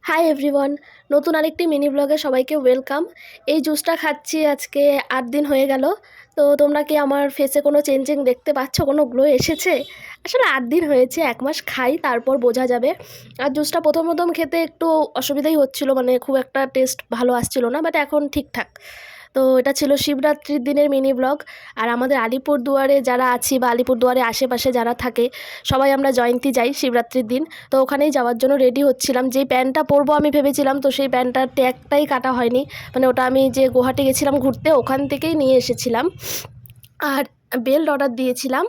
Hi everyone, নতুন আরেকটি mini ব্লগে সবাইকে ওয়েলকাম। এই জুসটা খাচ্ছি আজকে 8 দিন হয়ে গেল। তো তোমরা কি আমার ফেসে কোনো চেঞ্জিং দেখতে পাচ্ছ, কোনো গ্লো এসেছে? আসলে 8 দিন হয়েছে, 1 মাস খাই তারপর বোঝা যাবে। আর জুসটা প্রথম প্রথম খেতে একটু অসুবিধাই হচ্ছিল, মানে খুব একটা টেস্ট ভালো আসছিল না, বাট এখন ঠিকঠাক। তো এটা ছিল শিবরাত্রির দিনের মিনি ব্লগ। আর আমাদের আলিপুরদুয়ারে যারা আছি বা আলিপুরদুয়ারে আশেপাশে যারা থাকে, সবাই আমরা জয়ন্তী যাই শিবরাত্রির দিন। তো ওখানেই যাওয়ার জন্য রেডি হচ্ছিলাম। যেই প্যান্টটা পরবো আমি ভেবেছিলাম, তো সেই প্যান্টটার ট্যাগটাই কাটা হয়নি। মানে ওটা আমি যে গুয়াহাটি গেছিলাম ঘুরতে, ওখান থেকেই নিয়ে এসেছিলাম। আর বেল্ট অর্ডার দিয়েছিলাম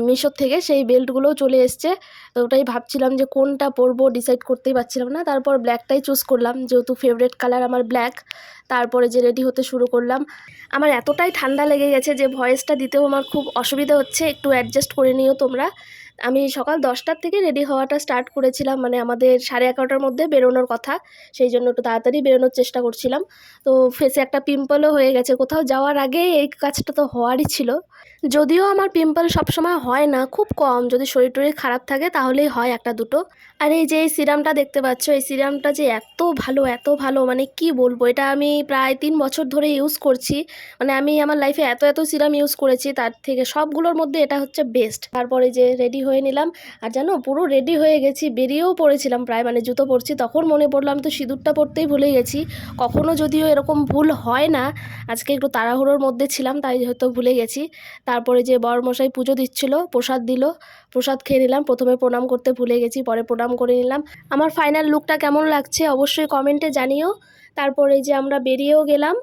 মিশোর থেকে, সেই বেল্টগুলোও চলে এসছে। তো ওটাই ভাবছিলাম যে কোনটা পরবো, ডিসাইড করতেই পারছিলাম না। তারপর ব্ল্যাকটাই চুজ করলাম, যেহেতু ফেভারিট কালার আমার ব্ল্যাক। তারপরে যে রেডি হতে শুরু করলাম। আমার এতটাই ঠান্ডা লেগে গেছে যে ভয়েসটা দিতেও আমার খুব অসুবিধা হচ্ছে, একটু অ্যাডজাস্ট করে নিও তোমরা। আমি সকাল 10টার থেকে রেডি হওয়াটা স্টার্ট করেছিলাম, মানে আমাদের 11:30টার মধ্যে বেরোনোর কথা, সেই জন্য একটু তাড়াতাড়ি বেরোনোর চেষ্টা করছিলাম। তো ফেসে একটা পিম্পলও হয়ে গেছে, কোথাও যাওয়ার আগে এই কাজটা তো হওয়ারই ছিল। যদিও আমার পিম্পল সবসময় হয় না, খুব কম, যদি শরীর টরীর খারাপ থাকে তাহলেই হয় একটা দুটো। আর এই যে এই সিরামটা দেখতে পাচ্ছ, এই সিরামটা যে এত ভালো এত ভালো, মানে কি বলবো, এটা আমি প্রায় 3 বছর ধরে ইউজ করছি। মানে আমি আমার লাইফে এত এত সিরাম ইউজ করেছি, তার থেকে সবগুলোর মধ্যে এটা হচ্ছে বেস্ট। তারপরে যে রেডি হয়ে নিলাম। আর জানো, পুরো রেডি হয়ে গেছি, বেরিয়েও পড়েছিলাম প্রায়, মানে জুতো পরছি, তখন মনে পড়লো আমি তো সিঁদুরটা পরতেই ভুলে গেছি। কখনো যদিও এরকম ভুল হয় না, আজকে একটু তাড়াহুড়োর মধ্যে ছিলাম তাই হয়তো ভুলে গেছি। তারপরে যে বরমশাই পুজো দিচ্ছিল, প্রসাদ দিল, প্রসাদ খেয়ে নিলাম। প্রথমে প্রণাম করতে ভুলে গেছি, পরে প্রণাম করে নিলাম। আমার ফাইনাল লুকটা কেমন লাগছে অবশ্যই কমেন্টে জানিও। তারপরে যে আমরা বেরিয়েও গেলাম,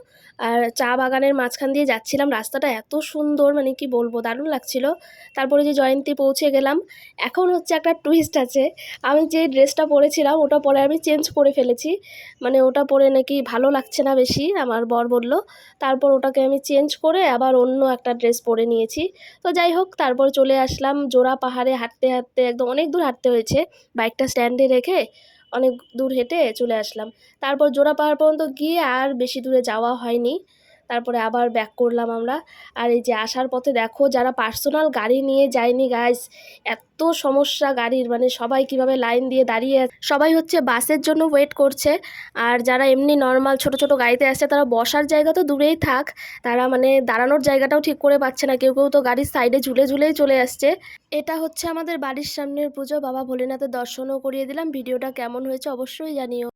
আর চা বাগানের মাঝখান দিয়ে যাচ্ছিলাম, রাস্তাটা এত সুন্দর, মানে কি বলবো, দারুণ লাগছিল। তারপরে যে জয়ন্তী পৌঁছে গেলাম। এখন হচ্ছে একটা টুইস্ট আছে, আমি যে ড্রেসটা পরেছিলাম ওটা পরে আমি চেঞ্জ করে ফেলেছি। মানে ওটা পরে নাকি ভালো লাগছে না বেশি, আমার বর বলল। তারপর ওটাকে আমি চেঞ্জ করে আবার অন্য একটা ড্রেস পরে নিয়েছি। তো যাই হোক, তারপর চলে আসলাম জোড়া পাহাড়ে, হাঁটতে হাঁটতে একদম অনেক দূর হাঁটতে হয়েছে, বাইকটা স্ট্যান্ডে রেখে অনেক দূর হেঁটে চলে আসলাম। তারপর জোড়া পাহাড় পর্যন্ত গিয়ে আর বেশি দূরে যাওয়া হয়নি, তারপরে আবার ব্যাক করলাম আমরা। আর এই যে আসার পথে দেখো, যারা পার্সোনাল গাড়ি নিয়ে যায়নি গাইস, এত সমস্যা গাড়ির, মানে সবাই কিভাবে লাইন দিয়ে দাঁড়িয়ে সবাই হচ্ছে বাসের জন্য ওয়েট করছে। আর যারা এমনি নর্মাল ছোট ছোট গাড়িতে আসছে, তারা বসার জায়গা তো দূরেই থাক, তারা মানে দাঁড়ানোর জায়গাটাও ঠিক করে পাচ্ছে না, কেউ কেউ তো গাড়ির সাইডে ঝুলে ঝুলেই চলে আসছে। এটা হচ্ছে আমাদের বাড়ির সামনের পুজো, বাবা ভোলেনাথের দর্শনও করিয়ে দিলাম। ভিডিওটা কেমন হয়েছে অবশ্যই জানিও।